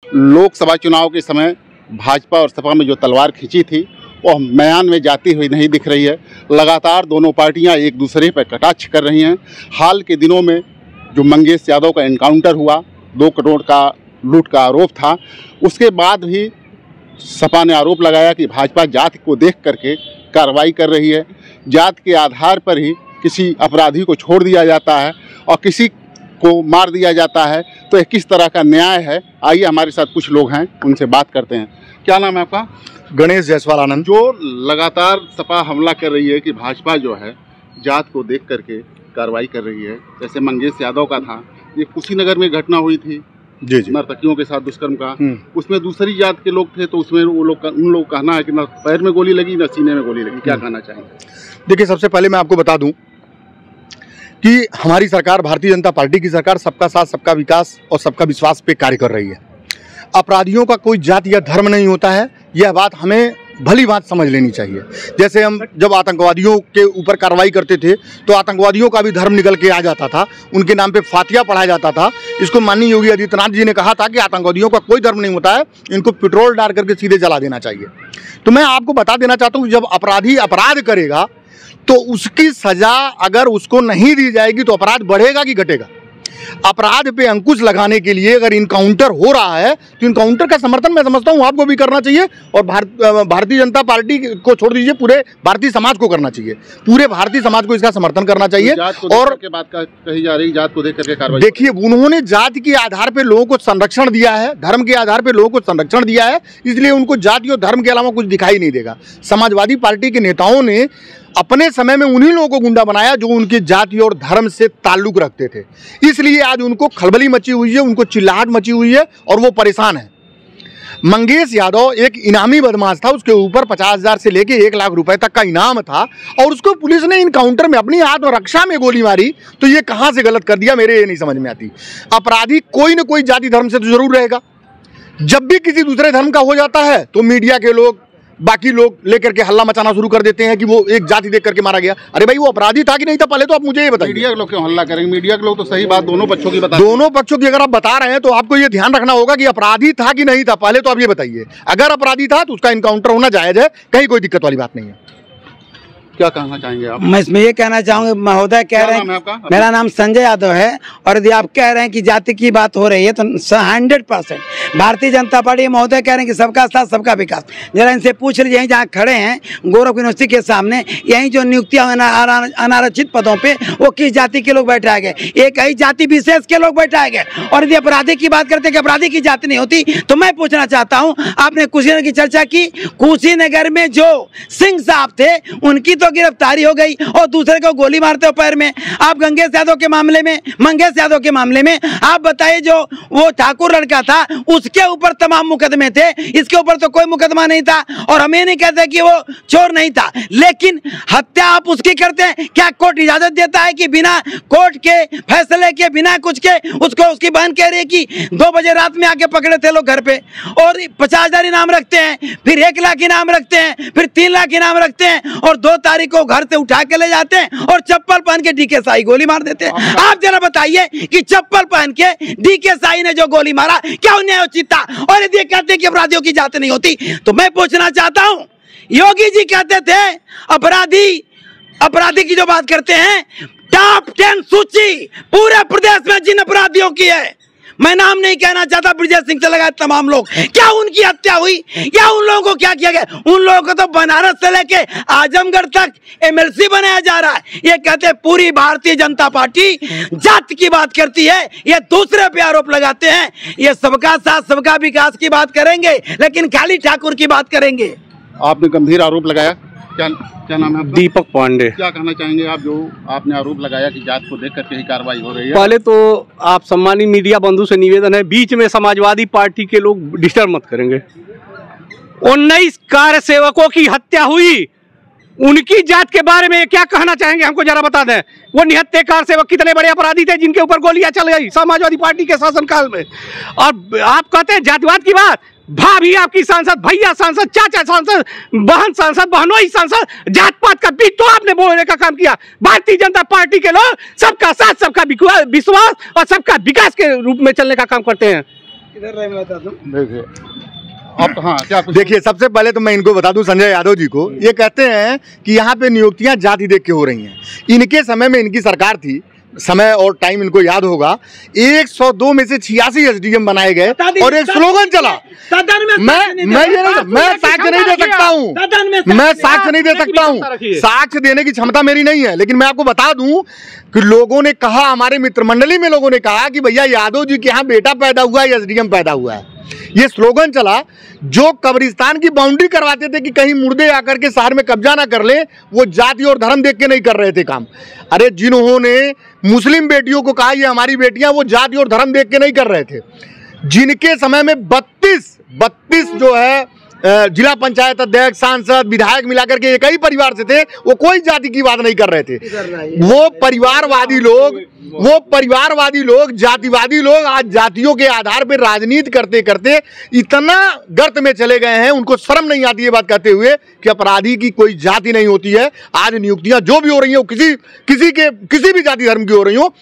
लोकसभा चुनाव के समय भाजपा और सपा में जो तलवार खींची थी वह म्यान में जाती हुई नहीं दिख रही है। लगातार दोनों पार्टियां एक दूसरे पर कटाक्ष कर रही हैं। हाल के दिनों में जो मंगेश यादव का एनकाउंटर हुआ, 2 करोड़ का लूट का आरोप था, उसके बाद भी सपा ने आरोप लगाया कि भाजपा जाति को देख करके कार्रवाई कर रही है। जात के आधार पर ही किसी अपराधी को छोड़ दिया जाता है और किसी को मार दिया जाता है, तो यह किस तरह का न्याय है? आइए हमारे साथ कुछ लोग हैं, उनसे बात करते हैं। क्या नाम है आपका? गणेश जायसवाल आनंद। जो लगातार सपा हमला कर रही है कि भाजपा जो है जात को देख करके कार्रवाई कर रही है, जैसे मंगेश यादव का था, ये कुशीनगर में घटना हुई थी जी जी, नर्तकियों के साथ दुष्कर्म का, उसमें दूसरी जात के लोग थे, तो उसमें उन लोग कहना है कि न पैर में गोली लगी न सीने में गोली लगी। क्या कहना चाहेंगे? देखिए, सबसे पहले मैं आपको बता दूं कि हमारी सरकार, भारतीय जनता पार्टी की सरकार, सबका साथ सबका विकास और सबका विश्वास पे कार्य कर रही है। अपराधियों का कोई जात या धर्म नहीं होता है, यह बात हमें भली बात समझ लेनी चाहिए। जैसे हम जब आतंकवादियों के ऊपर कार्रवाई करते थे तो आतंकवादियों का भी धर्म निकल के आ जाता था, उनके नाम पे फातिया पढ़ाया जाता था। इसको माननीय योगी आदित्यनाथ जी ने कहा था कि आतंकवादियों का कोई धर्म नहीं होता है, इनको पेट्रोल डाल करके सीधे जला देना चाहिए। तो मैं आपको बता देना चाहता हूँ, जब अपराधी अपराध करेगा तो उसकी सजा अगर उसको नहीं दी जाएगी तो अपराध बढ़ेगा कि घटेगा? अपराध पे अंकुश लगाने के लिए अगर इनकाउंटर हो रहा है तो इनकाउंटर का समर्थन मैं समझता हूँ आपको भी करना चाहिए और भारतीय जनता पार्टी को छोड़ दीजिए, पूरे भारतीय समाज को करना चाहिए। पूरे भारतीय समाज को इसका समर्थन करना चाहिए। और के बात कही जा रही, जात को देख करके कार्रवाई। देखिए, उन्होंने जाति के आधार पर लोगों को संरक्षण दिया है, धर्म के आधार पर लोगों को संरक्षण दिया है, इसलिए उनको जाति और धर्म के अलावा कुछ दिखाई नहीं देगा। समाजवादी पार्टी के नेताओं ने अपने समय में उन्हीं लोगों को गुंडा बनाया जो उनकी जाति और धर्म से ताल्लुक रखते थे, इसलिए आज उनको खलबली मची हुई है, उनको चिल्लाहट मची हुई है और वो परेशान है। मंगेश यादव एक इनामी बदमाश था, उसके ऊपर 50,000 से लेके 1 लाख रुपए तक का इनाम था और उसको पुलिस ने इनकाउंटर में अपनी आत्मरक्षा में गोली मारी, तो ये कहां से गलत कर दिया, मेरे ये नहीं समझ में आती। अपराधी कोई न कोई जाति धर्म से तो जरूर रहेगा। जब भी किसी दूसरे धर्म का हो जाता है तो मीडिया के लोग, बाकी लोग लेकर के हल्ला मचाना शुरू कर देते हैं कि वो एक जाति देख करके मारा गया। अरे भाई, वो अपराधी था कि नहीं था, पहले तो आप मुझे ये बताइए। मीडिया के लोग क्यों हल्ला करेंगे? मीडिया के लोग तो सही बात दोनों पक्षों की बता, दोनों पक्षों की अगर आप बता रहे हैं तो आपको ये ध्यान रखना होगा कि अपराधी था कि नहीं था, पहले तो आप ये बताइए। अगर अपराधी था तो उसका इनकाउंटर होना जायज है, कहीं कोई दिक्कत वाली बात नहीं है। क्या कहना चाहेंगे आप? मैं इसमें ये कहना चाहूंगा, महोदय कह रहे हैं, मेरा नाम संजय यादव है, और यदि आप कह रहे हैं कि जाति की बात हो रही है तो 100% भारतीय जनता पार्टी महोदय कह रहे हैं कि सबका साथ सबका विकास। जरा इनसे पूछ लीजिए, यहीं जहाँ खड़े हैं गोरख यूनिवर्सिटी के सामने, यहीं जो नियुक्तियां अनारक्षित पदों पे वो किस जाति के लोग बैठाए गए? एक ही जाति विशेष के लोग बैठाए गए। और यदि अपराधी की बात करते हैं कि अपराधी की जाति नहीं होती, तो मैं पूछना चाहता हूँ, आपने कुशीनगर की चर्चा की, कुशीनगर में जो सिंह साहब थे उनकी तो गिरफ्तारी हो गई और दूसरे को गोली मारते हो पैर में। आप मंगेश यादव के मामले में आप बताइए, जो वो ठाकुर लड़का था उसके ऊपर तमाम मुकदमे थे, इसके ऊपर तो कोई मुकदमा नहीं था। और हम ये नहीं कहते कि वो चोर नहीं था, लेकिन हत्या आप उसकी करते हैं। क्या कोर्ट इजाजत देता है कि बिना कोर्ट के फैसले के, बिना कुछ के, उसको उसकी बहन कह रही है कि 2 बजे रात में आके पकड़े थे लोग घर पे, और 50,000 इनाम रखते हैं, फिर 1 लाख इनाम रखते हैं, फिर 3 लाख इनाम रखते हैं, और 2 तारीख को घर से उठा के ले जाते हैं और चप्पल पहन के डीके साई गोली मार देते हैं। आप जरा बताइए कि चप्पल पहन के डीके साई ने जो गोली मारा क्या न्याय उचित था? और यदि कहते हैं कि अपराधियों की जात नहीं होती, तो मैं पूछना चाहता हूं, योगी जी कहते थे अपराधी की जो बात करते हैं, टॉप 10 सूची पूरे प्रदेश में जिन अपराधियों की है, मैं नाम नहीं कहना चाहता, ब्रजेश सिंह से लगाए तमाम लोग, क्या उनकी हत्या हुई या उन लोगों को क्या किया गया? उन लोगों को तो बनारस से लेके आजमगढ़ तक MLC बनाया जा रहा है। ये कहते हैं पूरी भारतीय जनता पार्टी जात की बात करती है, ये दूसरे पे आरोप लगाते हैं। ये सबका साथ सबका विकास की बात करेंगे, लेकिन खाली ठाकुर की बात करेंगे। आपने गंभीर आरोप लगाया, क्या नाम है आपका? दीपक पांडे। क्या कहना चाहेंगे आप, जो आपने आरोप लगाया कि जात को देख करके ही कार्रवाई हो रही है? पहले तो आप सम्मानित मीडिया बंधु से निवेदन है, बीच में समाजवादी पार्टी के लोग डिस्टर्ब मत करेंगे। 19 कार्य सेवकों की हत्या हुई, उनकी जात के बारे में क्या कहना चाहेंगे, हमको जरा बता दें। वो निहत्थे कार सेवक कितने बड़े अपराधी थे जिनके ऊपर गोलियां चल गई समाजवादी पार्टी के शासनकाल में। और आप कहते हैं जातिवाद की बात, भाभी आपकी सांसद, भैया सांसद, चाचा सांसद, बहन सांसद, बहनोई सांसद, जात पात का बीच तो आपने बोलने का काम किया। भारतीय जनता पार्टी के लोग सबका साथ सबका विश्वास और सबका विकास के रूप में चलने का काम करते हैं। इधर रहे मैं बता दूं। देखिए अब हाँ क्या कुछ देखिए, सबसे पहले तो मैं इनको बता दूं, संजय यादव जी को, ये कहते हैं कि यहाँ पे नियुक्तियां जाति देख के हो रही हैं। इनके समय में इनकी सरकार थी, समय और टाइम इनको याद होगा, 102 में से 86 एसडीएम बनाए गए और एक स्लोगन चला। मैं साक्ष्य नहीं दे सकता हूँ, मैं साक्ष्य नहीं दे सकता हूँ, साक्ष्य देने की क्षमता मेरी नहीं है, लेकिन मैं आपको बता दूं कि लोगों ने कहा, हमारे मित्र मंडली में लोगों ने कहा कि भैया यादव जी के यहाँ बेटा पैदा हुआ है, एसडीएम पैदा हुआ है। ये स्लोगन चला। जो कब्रिस्तान की बाउंड्री करवाते थे कि कहीं मुर्दे आकर के शहर में कब्जा ना कर ले, वो जाति और धर्म देख के नहीं कर रहे थे काम। अरे जिन्होंने मुस्लिम बेटियों को कहा ये हमारी बेटियां, वो जाति और धर्म देख के नहीं कर रहे थे। जिनके समय में 32 जो है जिला पंचायत अध्यक्ष, सांसद, विधायक मिलाकर के एक ही परिवार से थे, वो कोई जाति की बात नहीं कर रहे थे। वो परिवारवादी लोग, जातिवादी लोग आज जातियों के आधार पर राजनीति करते करते इतना गर्त में चले गए हैं, उनको शर्म नहीं आती है बात कहते हुए कि अपराधी की कोई जाति नहीं होती है। आज नियुक्तियां जो भी हो रही हैं वो किसी भी जाति धर्म की हो रही हो,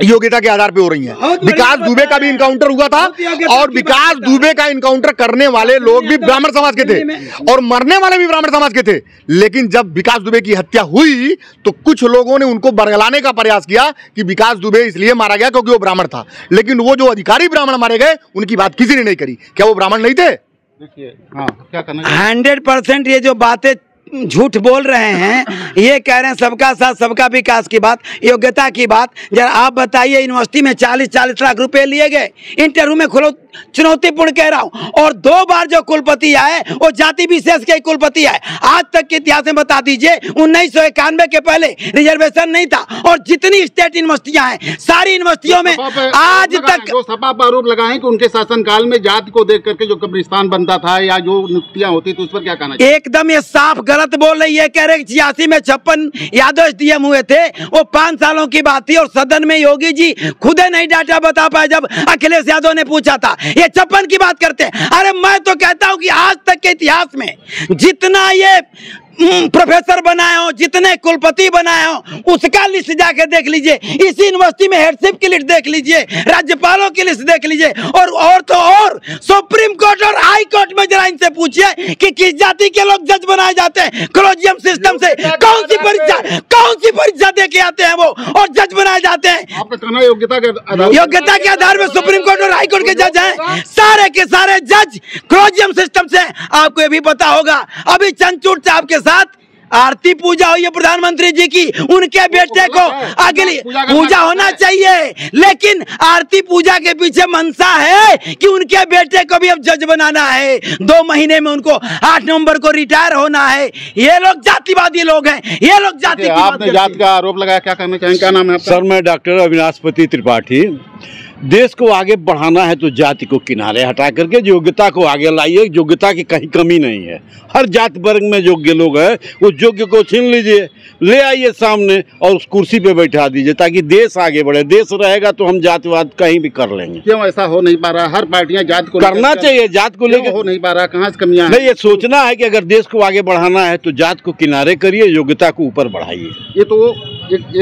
योग्यता के आधार पे हो रही हैं। विकास दुबे का भी इनकाउंटर हुआ था और विकास दुबे का इनकाउंटर करने वाले लोग भी ब्राह्मण समाज के थे और मरने वाले भी ब्राह्मण समाज के थे। लेकिन जब विकास दुबे की हत्या हुई तो कुछ लोगों ने उनको बरगलाने का प्रयास किया कि विकास दुबे इसलिए मारा गया क्योंकि वो ब्राह्मण था, लेकिन वो जो अधिकारी ब्राह्मण मारे गए उनकी बात किसी ने नहीं करी। क्या वो ब्राह्मण नहीं थे? देखिए हाँ क्या करना 100% ये जो बातें झूठ बोल रहे हैं, ये कह रहे हैं सबका साथ सबका विकास की बात, योग्यता की बात। जरा आप बताइए, यूनिवर्सिटी में 40 लाख रुपए लिए गए, इंटरव्यू में खुलो चुनौतीपूर्ण कह रहा हूं, और 2 बार जो कुलपति आए वो जाति विशेष के कुलपति आए। आज तक के इतिहास में बता दीजिए, 1991 के पहले रिजर्वेशन नहीं था। और जितनी स्टेट यूनिवर्सिटियां हैं, सारी यूनिवर्सिटियों में आज तक जो सपा पर आरोप लगाए कि उनके शासनकाल में जाति को देख करके जो कब्रिस्तान बनता था या जो नियुक्तियां होती थी, उस पर क्या कहना चाहिए? एकदम ये साफ गलत बोल रही है। कह रहे 86 में 56 यादव एसडीएम हुए थे, वो 5 सालों की बात थी और सदन में योगी जी खुद नहीं डाटा बता पाए जब अखिलेश यादव ने पूछा था। ये 56 की बात करते हैं। अरे मैं तो कहता हूं कि आज तक के इतिहास में जितना ये प्रोफेसर बनाए हो, जितने कुलपति बनाए हो, उसका लिस्ट जाके देख लीजिए। इसी यूनिवर्सिटी में हेडशिप की लिस्ट देख लीजिए, राज्यपालों की लिस्ट देख लीजिए, और तो और सुप्रीम कोर्ट और हाई कोर्ट में जरा इनसे पूछिए कि किस जाति के लोग जज बनाए जाते हैं। कॉलेजियम सिस्टम से कौन सी परीक्षा दे के आते हैं वो और जज बनाए जाते हैं। आपका कहना योग्यता के आधार में सुप्रीम कोर्ट और हाई कोर्ट के जज हैं, सारे के सारे जज कॉलेजियम सिस्टम से। आपको ये भी पता होगा, अभी चंचूड़ साहब के साथ आरती पूजा हुई है प्रधानमंत्री जी की, उनके बेटे को अगली पूजा होना चाहिए, लेकिन आरती पूजा के पीछे मनसा है कि उनके बेटे को भी अब जज बनाना है। 2 महीने में उनको 8 नवंबर को रिटायर होना है। ये लोग जातिवादी लोग हैं, ये लोग जाति। आपने जाति का आरोप लगाया, क्या करना चाहेंगे? क्या नाम है आपका? सर, मैं डॉक्टर अविनाशपति त्रिपाठी। देश को आगे बढ़ाना है तो जाति को किनारे हटा करके योग्यता को आगे लाइए। योग्यता की कहीं कमी नहीं है, हर जाति वर्ग में योग्य लोग हैं, उस योग्य को छीन लीजिए, ले आइए सामने और उस कुर्सी पे बैठा दीजिए ताकि देश आगे बढ़े। देश रहेगा तो हम जातिवाद कहीं भी कर लेंगे। क्यों ऐसा हो नहीं पा रहा? हर पार्टियां जात को करना चाहिए, जात को लेकर हो नहीं पा रहा, कहाँ से कमियां? नहीं, ये सोचना है कि अगर देश को आगे बढ़ाना है तो जात को किनारे करिए, योग्यता को ऊपर बढ़ाइए। ये तो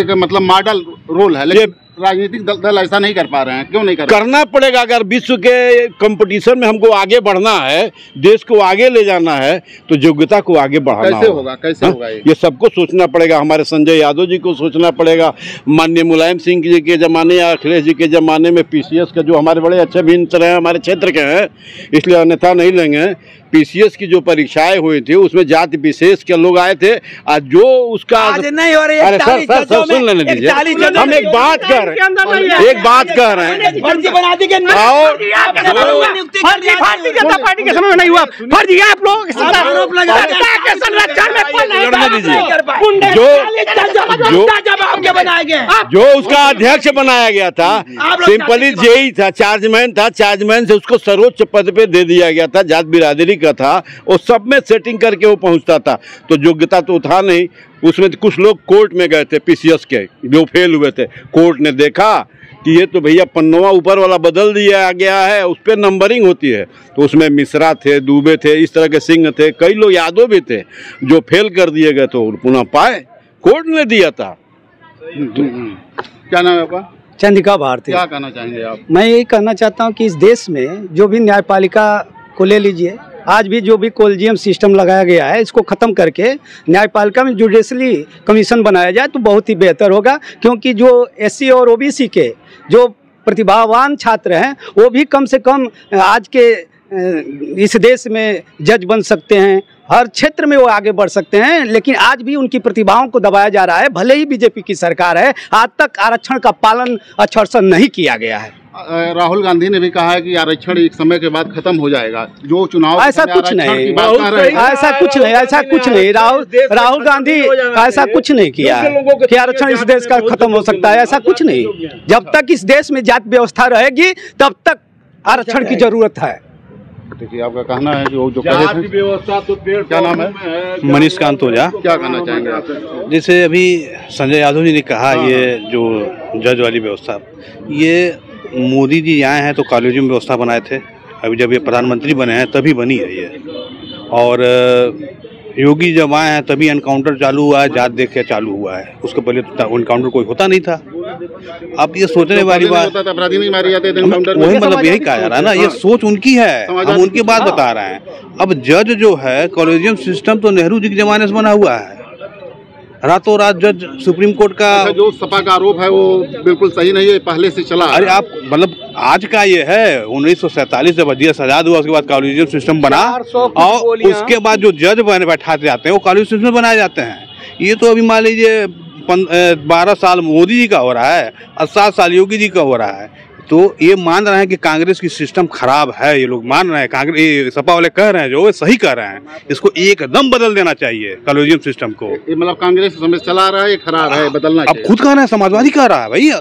एक मतलब मॉडल रोल है, लेकिन राजनीतिक दल ऐसा नहीं कर पा रहे हैं। क्यों नहीं कर? करना पड़ेगा। अगर विश्व के कंपटीशन में हमको आगे बढ़ना है, देश को आगे ले जाना है, तो योग्यता को आगे बढ़ाना कैसे होगा? कैसे होगा? ये सबको सोचना पड़ेगा। हमारे संजय यादव जी को सोचना पड़ेगा, माननीय मुलायम सिंह जी के जमाने या अखिलेश जी के जमाने में पीसीएस का जो हमारे बड़े अच्छे मित्र हैं, हमारे क्षेत्र के हैं, इसलिए अन्यथा नहीं लेंगे। पीसीएस की जो परीक्षाएं हुई थी उसमें जाति विशेष के लोग आए थे। आज जो उसका आज नहीं हो रही है। अरे सर सुन लेने दीजिए, हम एक बात कर रहे हैं। और भारतीय जनता पार्टी के समय में नहीं हुआ फर्जी, आप लोग जो उसका अध्यक्ष बनाया गया था, सिंपली जेई था, चार्जमैन था, चार्जमैन से उसको सर्वोच्च पद पे दे दिया गया था, जात बिरादरी का था, वो सब में सेटिंग करके वो पहुंचता था। तो योग्यता तो था नहीं। उसमें कुछ लोग कोर्ट में गए थे, पीसीएस के जो फेल हुए थे, कोर्ट ने देखा कि ये तो भैया पन्नवा ऊपर वाला बदल दिया गया है, उस पर नंबरिंग होती है। तो उसमें मिश्रा थे, दुबे थे, इस तरह के सिंह थे, कई लोग यादव भी थे जो फेल कर दिए गए, तो पुनः पाए, कोर्ट ने दिया था। क्या नाम है आपका? चंद्रिका भारती। क्या कहना चाहेंगे आप? मैं यही कहना चाहता हूँ कि इस देश में जो भी न्यायपालिका को ले लीजिए, आज भी जो भी कोलिजियम सिस्टम लगाया गया है, इसको ख़त्म करके न्यायपालिका में जुडिशली कमीशन बनाया जाए तो बहुत ही बेहतर होगा। क्योंकि जो SC और OBC के जो प्रतिभावान छात्र हैं वो भी कम से कम आज के इस देश में जज बन सकते हैं, हर क्षेत्र में वो आगे बढ़ सकते हैं। लेकिन आज भी उनकी प्रतिभाओं को दबाया जा रहा है। भले ही बीजेपी की सरकार है, आज तक आरक्षण का पालन अच्छे से नहीं किया गया है। राहुल गांधी ने भी कहा है कि आरक्षण एक समय के बाद खत्म हो जाएगा। जो चुनाव ऐसा कुछ नहीं, ऐसा कुछ नहीं। राहुल गांधी ऐसा कुछ नहीं किया है कि आरक्षण इस देश का खत्म हो सकता है, ऐसा कुछ नहीं। जब तक इस देश में जाति व्यवस्था रहेगी तब तक आरक्षण की जरूरत है। देखिए, आपका कहना है कि वो जो व्यवस्था तो क्या नाम है? मनीष कांत ओझा। क्या कहना चाहेंगे आप? जैसे अभी संजय यादव जी ने कहा, ये जो जज वाली व्यवस्था, ये मोदी जी आए हैं तो कॉलेजियम व्यवस्था बनाए थे। अभी जब ये प्रधानमंत्री बने हैं तभी बनी है ये। और योगी जब आए हैं तभी एनकाउंटर चालू हुआ है, जात देख के चालू हुआ है। उसके पहले तो एनकाउंटर कोई होता नहीं था। अब ये सोचने वाली बात, अपराधी नहीं मारे जाते थे, वही मतलब यही कहा जा रहा है ना, ये सोच उनकी है, हम उनकी बात बता रहे हैं। अब जज जो है, कॉलेजियम सिस्टम तो नेहरू जी के जमाने से बना हुआ है। रातों रात जज सुप्रीम कोर्ट का जो सपा का आरोप है वो बिल्कुल सही नहीं है, पहले से चला। अरे आप मतलब आज का ये है, 1947 जब देश आजाद हुआ उसके बाद कॉलेजियम सिस्टम बना और उसके बाद जो जज बैठाते जाते हैं वो कॉलेजियम सिस्टम बनाए जाते हैं। ये तो अभी मान लीजिए 12 साल मोदी जी का हो रहा है और 7 साल योगी जी का हो रहा है। तो ये मान रहे हैं कि कांग्रेस की सिस्टम खराब है, ये लोग मान रहे हैं, कांग्रेस सपा वाले कह रहे हैं जो सही कह रहे हैं। इसको एकदम बदल देना चाहिए कॉलेजियम सिस्टम को। ये मतलब कांग्रेस समय चला रहा है, ये खराब है, बदलना चाहिए। अब खुद कह रहे हैं, समाजवादी कह रहा है भैया।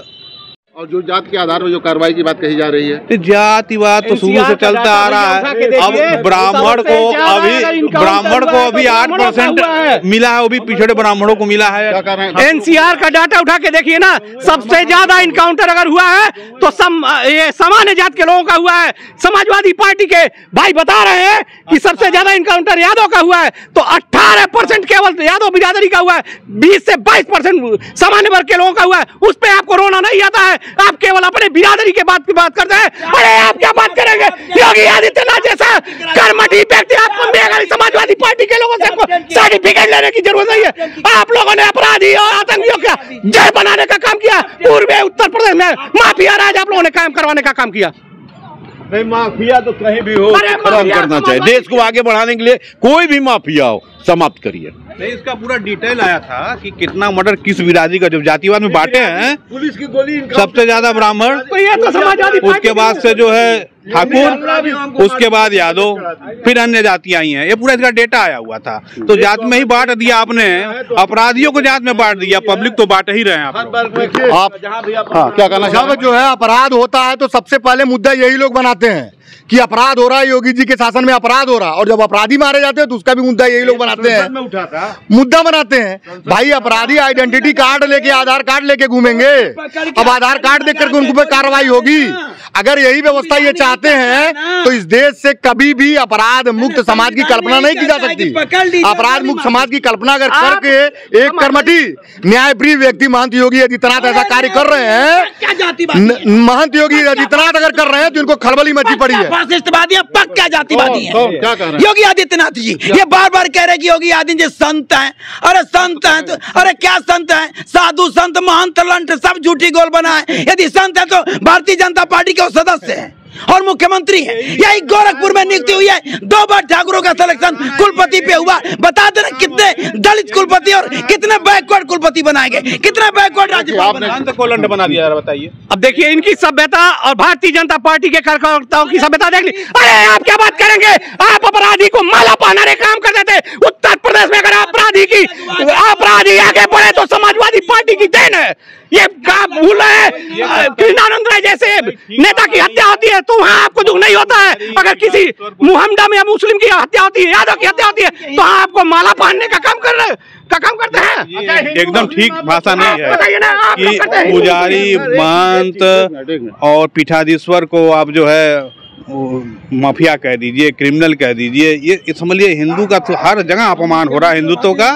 और जो जात के आधार पर जो कार्रवाई की बात कही जा रही है, जातिवाद तो शुरू से चलता आ रहा है। अब ब्राह्मण को अभी 8% मिला है, वो भी पिछड़े ब्राह्मणों को मिला है। NCR का डाटा उठा के देखिए ना, सबसे ज्यादा इनकाउंटर अगर हुआ है तो ये सामान्य जात के लोगों का हुआ है। समाजवादी पार्टी के भाई बता रहे हैं कि सबसे ज्यादा इनकाउंटर यादव का हुआ है, तो 18% केवल यादव बिरादरी का हुआ है, 20 से 22% सामान्य वर्ग के लोगों का हुआ है। उस पर आपको रोना नहीं आता है, आप केवल अपने बिरादरी के बात की बात करते हैं। अरे आप क्या बात करेंगे? योगी आदित्यनाथ जैसा कर्मठी व्यक्ति आपको समाजवादी पार्टी के लोगों से सर्टिफिकेट लेने की जरूरत नहीं है। आप लोगों ने अपराधी और आतंकियों का जय बनाने का काम किया। पूर्वी उत्तर प्रदेश में माफिया राज आप लोगों ने कायम करवाने का काम किया। नहीं, माफिया तो कहीं भी हो खत्म करना चाहिए। देश को आगे बढ़ाने के लिए कोई भी माफिया हो समाप्त करिए। नहीं, इसका पूरा डिटेल आया था कि कितना मर्डर किस बिरादरी का, जब जातिवाद में बांटे हैं, पुलिस की गोली सबसे ज्यादा ब्राह्मण, उसके बाद से जो है ठाकुर, उसके बाद यादव, फिर अन्य जातियां आई हैं। ये पूरा इसका डेटा आया हुआ था। तो जात में ही बांट दिया आपने, अपराधियों को जात में बांट दिया, पब्लिक तो बांट ही रहे हैं आप। क्या कहना चाहते? जो है अपराध होता है तो सबसे पहले मुद्दा यही लोग बनाते हैं कि अपराध हो रहा है, योगी जी के शासन में अपराध हो रहा है। और जब अपराधी मारे जाते हैं तो उसका भी मुद्दा यही लोग बनाते हैं, मुद्दा बनाते हैं। भाई अपराधी आइडेंटिटी कार्ड लेके, आधार कार्ड लेके घूमेंगे, अब आधार कार्ड देख करके उनके ऊपर कार्रवाई होगी। अगर यही व्यवस्था ये चाहते हैं तो इस देश से कभी भी अपराध मुक्त समाज की कल्पना नहीं की जा सकती। अपराध मुक्त समाज की कल्पना अगर करके एक कर्मठी न्यायप्रिय व्यक्ति महंत योगी आदित्यनाथ ऐसा कार्य कर रहे हैं, महंत योगी आदित्यनाथ अगर कर रहे हैं तो इनको खलबली मची पड़ी है। पक्का जातिवादी है योगी आदित्यनाथ जी। ये बार बार कह रहे कि योगी आदित्य जी संत हैं। अरे संत हैं तो अरे क्या संत हैं? साधु संत महंत लंट सब झूठी गोल बना है। यदि संत है तो भारतीय जनता पार्टी के सदस्य हैं और मुख्यमंत्री है। यही गोरखपुर में नियुक्ति हुई है, 2 बार ठाकुरों का सिलेक्शन कुलपति पे हुआ। बता देना कितने दलित कुलपति और कितने बैकवर्ड कुलपति बनाए गए, कितने बैकवर्ड राज्यपाल को लंड बना दिया, बताइए। अब देखिए इनकी सभ्यता और भारतीय जनता पार्टी के कार्यकर्ताओं की सभ्यता देख ली। अरे आप क्या बात करेंगे? आप अपराधी को माला पहनाने काम करते थे। उत्तर प्रदेश में अगर अपराधी आगे बढ़े तो समाजवादी पार्टी की देन है। ये भूल रहे हैं, कृष्णानंद राय जैसे नेता की हत्या होती है तो वहाँ आपको दुख नहीं होता है। अगर किसी मुहम्मदम या मुस्लिम की हत्या होती है, यादव की हत्या होती है, तो आपको माला पहनने का काम करते हैं। एकदम ठीक भाषा नहीं है कि पुजारी, महंत और पीठाधीश्वर को आप जो है माफिया कह दीजिए, क्रिमिनल कह दीजिए। ये समझ लीजिए हिंदू का तो हर जगह अपमान हो रहा है, हिंदुत्व का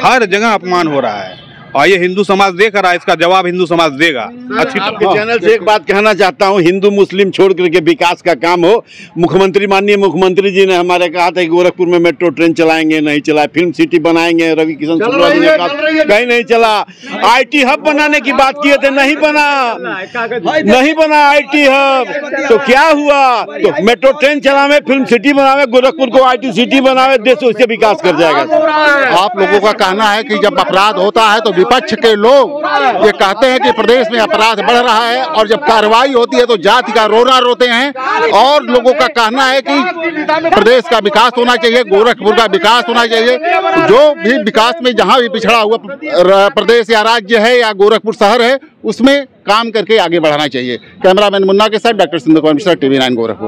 हर जगह अपमान हो रहा है। और ये हिंदू समाज देख रहा है, इसका जवाब हिंदू समाज देगा। अच्छी आपके चैनल से एक बात कहना चाहता हूँ, हिंदू मुस्लिम छोड़ करके विकास का काम हो। मुख्यमंत्री माननीय मुख्यमंत्री जी ने हमारे कहा था कि गोरखपुर में मेट्रो ट्रेन चलाएंगे, नहीं चला। फिल्म सिटी बनाएंगे, रवि किशन शुक्ला जी ने कहा, कहीं नहीं चला। IT हब बनाने की बात किए थे, नहीं बना IT हब। तो क्या हुआ? तो मेट्रो ट्रेन चलावे, फिल्म सिटी बनावे, गोरखपुर को IT सिटी बनावे, देश उससे विकास कर जाएगा। आप लोगों का कहना है कि जब अपराध होता है तो विपक्ष के लोग ये कहते हैं कि प्रदेश में अपराध बढ़ रहा है, और जब कार्रवाई होती है तो जाति का रोना रोते हैं। और लोगों का कहना है कि प्रदेश का विकास होना चाहिए, गोरखपुर का विकास होना चाहिए। जो भी विकास में जहां भी पिछड़ा हुआ प्रदेश या राज्य है या गोरखपुर शहर है, उसमें काम करके आगे बढ़ाना चाहिए। कैमरामैन मुन्ना के साथ डॉक्टर सिंधु कुमार मिश्रा, TV9 गोरखपुर।